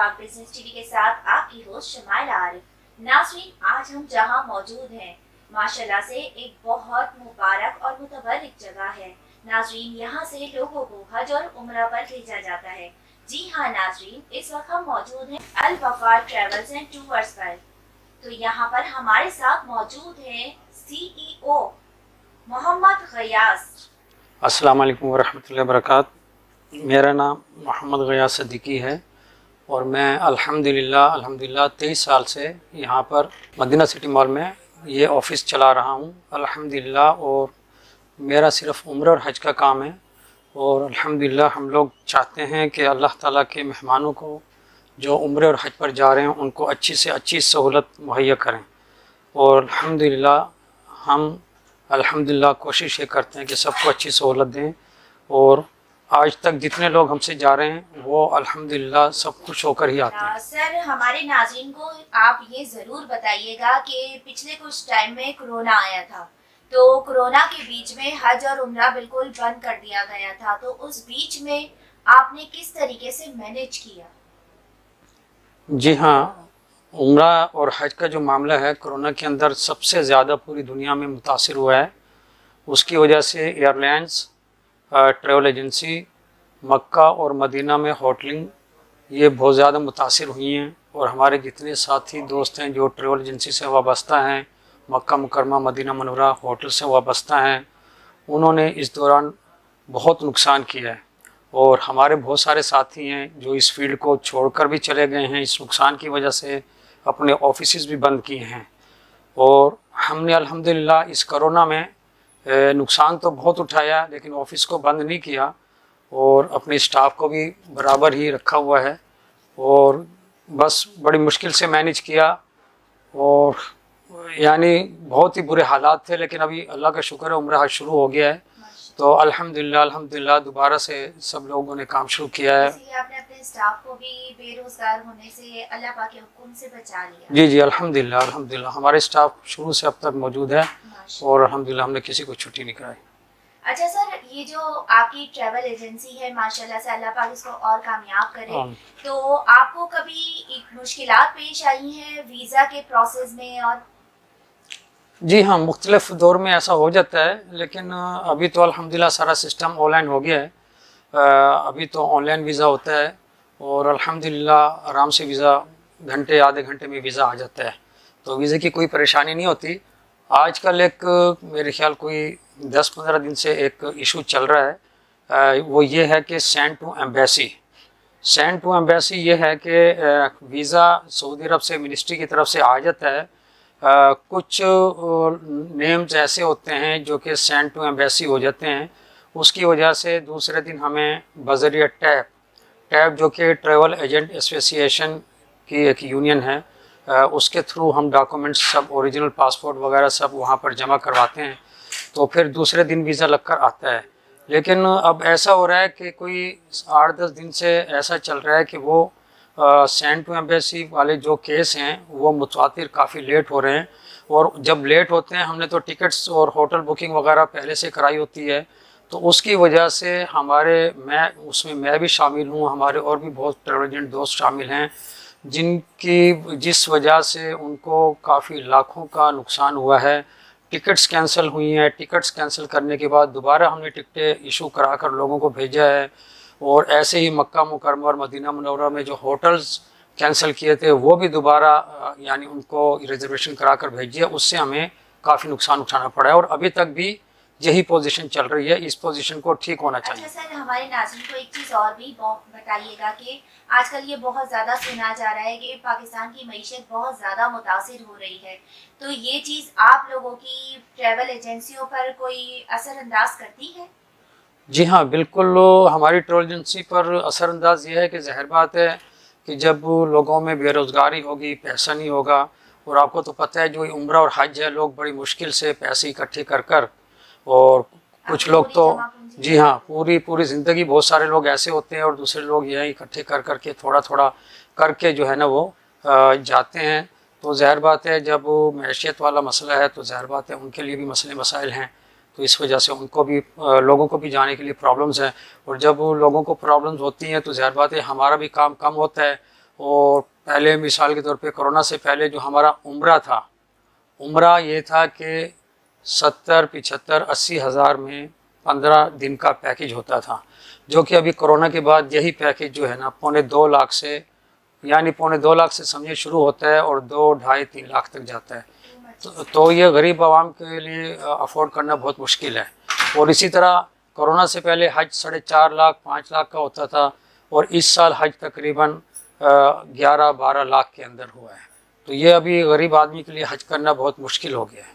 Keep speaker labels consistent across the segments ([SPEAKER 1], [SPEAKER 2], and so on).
[SPEAKER 1] पाक business TV के साथ आपकी होस्ट शमाइल आरिफ। नाज़रीन, आज हम जहां मौजूद हैं माशाल्लाह से एक बहुत मुबारक और मुतबर्रिक जगह है। नाज़रीन, यहां से लोगों को हज और उम्रा पर भेजा जाता है। जी हाँ नाज़रीन, इस वक्त हम मौजूद हैं अल वफा ट्रैवल्स एंड टूर्स पर। तो यहाँ पर हमारे साथ मौजूद हैं CEO मोहम्मद गयास।
[SPEAKER 2] अस्सलाम वालेकुम वरहमतुल्लाहि वबरकातुहू। मेरा नाम मोहम्मद गयास सिद्दीकी है और मैं अल्हम्दुलिल्लाह 23 साल से यहाँ पर मदीना सिटी मॉल में ये ऑफ़िस चला रहा हूँ अल्हम्दुलिल्लाह। और मेरा सिर्फ़ उम्र और हज का काम है और अल्हम्दुलिल्लाह हम लोग चाहते हैं कि अल्लाह ताला के मेहमानों को जो उम्र और हज पर जा रहे हैं उनको अच्छी से अच्छी सहूलत मुहैया करें। और अल्हम्दुलिल्लाह कोशिश ये करते हैं कि सबको अच्छी सहूलत दें। और आज तक जितने लोग हमसे जा रहे हैं वो अल्हम्दुलिल्लाह सब खुश होकर ही आते हैं।
[SPEAKER 1] सर, हमारे नाज़रीन को आप ये ज़रूर बताइएगा कि पिछले कुछ टाइम में कोरोना आया था, तो कोरोना के बीच में हज और उम्रा बिल्कुल बंद कर दिया गया था, तो उस बीच में आपने किस तरीके से मैनेज किया?
[SPEAKER 2] जी हाँ, उम्रा और हज का जो मामला है कोरोना के अंदर सबसे ज़्यादा पूरी दुनिया में मुतासिर हुआ है। उसकी वजह से एयरलाइंस, ट्रैवल एजेंसी, मक्का और मदीना में होटलिंग ये बहुत ज़्यादा मुतासिर हुई हैं। और हमारे जितने साथी दोस्त हैं जो ट्रैवल एजेंसी से वाबस्ता हैं, मक्का मुकरमा मदीना मनवरा होटल से वाबस्ता हैं, उन्होंने इस दौरान बहुत नुकसान किया है। और हमारे बहुत सारे साथी हैं जो इस फील्ड को छोड़कर भी चले गए हैं इस नुकसान की वजह से, अपने ऑफिसेज भी बंद किए हैं। और हमने अल्हम्दुलिल्लाह इस कोरोना में नुकसान तो बहुत उठाया लेकिन ऑफिस को बंद नहीं किया और अपने स्टाफ को भी बराबर ही रखा हुआ है और बस बड़ी मुश्किल से मैनेज किया। और यानी बहुत ही बुरे हालात थे लेकिन अभी अल्लाह का शुक्र है उम्रा हज शुरू हो गया है, तो अल्हम्दुलिल्लाह दोबारा से सब लोगों ने काम शुरू किया है।
[SPEAKER 1] आपने अपने स्टाफ को भी बेरोजगार होने से अल्लाह पाक के हुक्म से बचा लिया।
[SPEAKER 2] जी अल्हम्दुलिल्लाह हमारे स्टाफ शुरू से अब तक मौजूद है और अल्हम्दुलिल्लाह हमने किसी को छुट्टी नहीं कराई।
[SPEAKER 1] अच्छा सर, ये जो आपकी ट्रैवल एजेंसी है माशाल्लाह से अल्लाह पाक इसको और कामयाब करे, तो आपको कभी मुश्किलात पेश आई हैं वीज़ा के प्रोसेस में? और
[SPEAKER 2] जी हाँ, मुख्तलिफ दौर में ऐसा हो जाता है लेकिन अभी तो अल्हम्दुलिल्लाह सारा सिस्टम ऑनलाइन हो गया है। अभी तो ऑनलाइन वीज़ा होता है और अल्हम्दुलिल्लाह आराम से वीज़ा घंटे आधे घंटे में वीज़ा आ जाता है, तो वीज़े की कोई परेशानी नहीं होती। आजकल एक मेरे ख्याल कोई 10-15 दिन से एक इशू चल रहा है, वो ये है कि सेंड टू एम्बेसी ये है कि वीज़ा सऊदी अरब से मिनिस्ट्री की तरफ से आ जाता है। कुछ नेम्स ऐसे होते हैं जो कि सेंड टू एम्बेसी हो जाते हैं, उसकी वजह से दूसरे दिन हमें बज़रिया टैब जो कि ट्रैवल एजेंट एसोसिएशन की एक यूनियन है, उसके थ्रू हम डॉक्यूमेंट्स सब ओरिजिनल पासपोर्ट वगैरह सब वहाँ पर जमा करवाते हैं, तो फिर दूसरे दिन वीज़ा लगकर आता है। लेकिन अब ऐसा हो रहा है कि कोई 8-10 दिन से ऐसा चल रहा है कि वो सेंड टू एम्बेसी वाले जो केस हैं वो मुतवातिर काफ़ी लेट हो रहे हैं। और जब लेट होते हैं, हमने तो टिकट्स और होटल बुकिंग वगैरह पहले से कराई होती है, तो उसकी वजह से मैं भी शामिल हूँ, हमारे और भी बहुत ट्रैवल एजेंट दोस्त शामिल हैं जिस वजह से उनको काफ़ी लाखों का नुकसान हुआ है। टिकट्स कैंसिल हुई हैं, टिकट्स कैंसिल करने के बाद दोबारा हमने टिकटें इशू करा कर लोगों को भेजा है। और ऐसे ही मक्का मुकरमा और मदीना मुनव्वरा में जो होटल्स कैंसिल किए थे वो भी दोबारा यानी उनको रिजर्वेशन करा कर भेजी है, उससे हमें काफ़ी नुकसान उठाना पड़ा है और अभी तक भी यही पोजीशन चल रही है। इस पोजीशन को ठीक होना चाहिए।
[SPEAKER 1] अच्छा सर, हमारे नाज़रीन को एक चीज़ और भी बताइएगा कि आजकल ये बहुत ज़्यादा सुना जा रहा है कि पाकिस्तान की मईशत बहुत ज़्यादा मुतासिर हो रही है, तो ये चीज़ आप लोगों की ट्रैवल एजेंसियों पर कोई असरअंदाज करती है?
[SPEAKER 2] जी हाँ, बिल्कुल हमारी ट्रैवल एजेंसी पर असरअंदाज ये है कि ज़ाहिर बात है कि जब लोगों में बेरोज़गारी होगी, पैसा नहीं होगा, और आपको तो पता है जो उम्रा और हज है लोग बड़ी मुश्किल से पैसे इकट्ठे कर और कुछ लोग तो जी हाँ पूरी ज़िंदगी बहुत सारे लोग ऐसे होते हैं और दूसरे लोग यह इकट्ठे कर के थोड़ा करके जो है ना वो जाते हैं। तो ज़ाहिर बात है जब मैशियत वाला मसला है तो ज़ाहिर बात है उनके लिए भी मसले मसाइल हैं, तो इस वजह से उनको भी लोगों को भी जाने के लिए प्रॉब्लम्स हैं। और जब लोगों को प्रॉब्लम्स होती हैं तो ज़ाहिर बात है हमारा भी काम कम होता है اور پہلے مثال کے طور پہ کورونا سے پہلے جو ہمارا عمرہ تھا، عمرہ یہ تھا کہ 70-75-80 ہزار میں 15 دن کا پیکیج ہوتا تھا، جو کہ ابھی کورونا کے بعد یہی پیکیج جو ہے نا 2.25 لاکھ سے، یعنی 2.25 لاکھ سے سمجھے شروع ہوتا ہے اور 2-2.5-3 لاکھ تک جاتا ہے۔ تو یہ غریب عوام کے لیے افورڈ کرنا بہت مشکل ہے۔ اور اسی طرح کورونا سے پہلے حج 4.5 لاکھ 5 لاکھ کا ہوتا تھا، اور اس سال حج تقریباً 11-12 لاکھ کے اندر ہوا ہے۔ تو یہ ابھی غریب آدمی کے لیے حج کرنا بہت مشکل ہو گیا ہے۔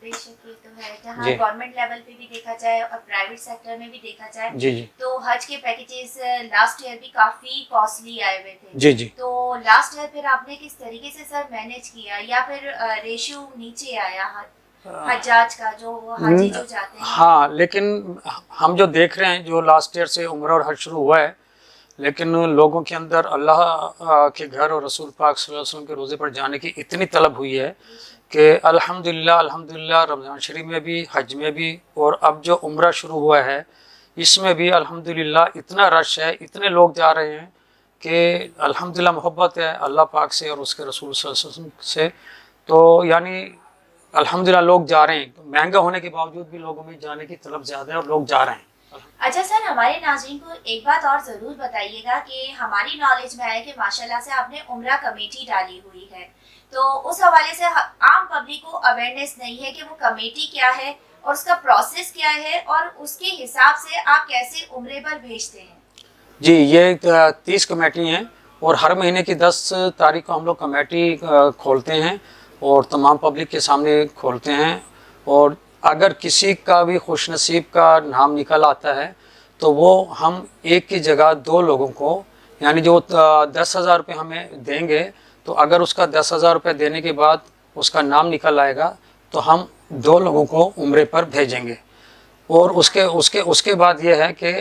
[SPEAKER 1] بے شک یہ تو ہے، جہاں گورنمنٹ لیول پہ بھی دیکھا جائے اور پرائیویٹ سیکٹر میں بھی دیکھا جائے
[SPEAKER 2] جی
[SPEAKER 1] تو حج کے پیکیجز لاسٹ ایئر بھی کافی کاسٹلی آئے ہوئے تھے۔
[SPEAKER 2] جی
[SPEAKER 1] تو لاسٹ ایئر پھر آپ نے کس طریقے سے سر مینیج کیا، یا پھر ریشیو نیچے آیا حجاج کا جو حاجی جو جاتے ہیں؟
[SPEAKER 2] ہاں، لیکن ہم جو دیکھ رہے ہیں جو لاسٹ ایئر سے عمرہ اور حج شروع ہوا ہے، لیکن لوگوں کے اندر اللہ کے گھر اور رسول پاک صلی اللہ علیہ وسلم کے روزے پر جانے کی اتنی طلب ہوئی ہے کہ الحمدللہ رمضان شریف میں بھی، حج میں بھی، اور اب جو عمرہ شروع ہوا ہے اس میں بھی الحمدللہ اتنا رش ہے، اتنے لوگ جا رہے ہیں کہ الحمدللہ محبت ہے اللہ پاک سے اور اس کے رسول صلی اللہ علیہ وسلم سے۔ تو یعنی الحمدللہ لوگ جا رہے ہیں، مہنگا ہونے کے باوجود بھی لوگوں میں جانے کی طلب زیادہ ہے اور لوگ جا رہے ہیں۔
[SPEAKER 1] اچھا سر، ہمارے ناظرین کو ایک بات اور ضرور بتائیے گا کہ ہماری نالج میں ہے کہ ماشاءاللہ سے آپ نے عمرہ کمیٹی ڈالی ہوئی ہے، تو اس حوالے سے عام پبلک کو اویئرنیس نہیں ہے کہ وہ کمیٹی کیا ہے اور اس کا پروسیس کیا ہے، اور اس کے حساب سے آپ کیسے عمرے پر بھیجتے ہیں؟
[SPEAKER 2] جی، یہ 30 کمیٹی ہیں، اور ہر مہینے کی 10 تاریخ کو ہم لوگ کمیٹی کھولتے ہیں اور تمام پبلک کے سامنے کھولتے ہیں۔ اور اگر کسی کا بھی خوش نصیب کا نام نکل آتا ہے تو وہ ہم ایک کی جگہ 2 لوگوں کو، یعنی جو 10,000 روپے ہمیں دیں گے، تو اگر اس کا 10,000 روپے دینے کے بعد اس کا نام نکل آئے گا تو ہم 2 لوگوں کو عمرے پر بھیجیں گے۔ اور اس کے بعد یہ ہے کہ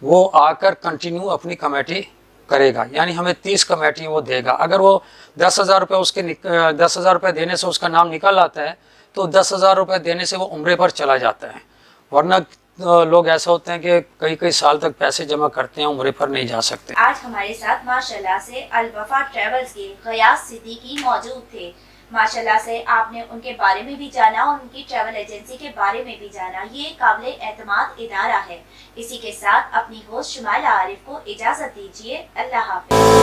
[SPEAKER 2] وہ آ کر کنٹینیو اپنی کمیٹی کرے گا، یعنی ہمیں 30 کمیٹی وہ دے گا۔ اگر وہ 10,000 روپے 10,000 روپے دینے سے اس کا نام نکل آتا ہے تو 10,000 روپے دینے سے وہ عمرے پر چلا جاتا ہے، ورنہ لوگ ایسا ہوتے ہیں کہ کئی سال تک پیسے جمع کرتے ہیں، عمرے پر نہیں جا سکتے۔
[SPEAKER 1] آج ہمارے ساتھ ماشاءاللہ سے الوفا ٹریولز کے غیاث صدیقی موجود تھے۔ ماشاءاللہ سے آپ نے ان کے بارے میں بھی جانا اور ان کی ٹریول ایجنسی کے بارے میں بھی جانا۔ یہ قابل اعتماد ادارہ ہے۔ اسی کے ساتھ اپنی ہوسٹ شمائلہ عارف کو اجازت دیجیے، اللہ حافظ۔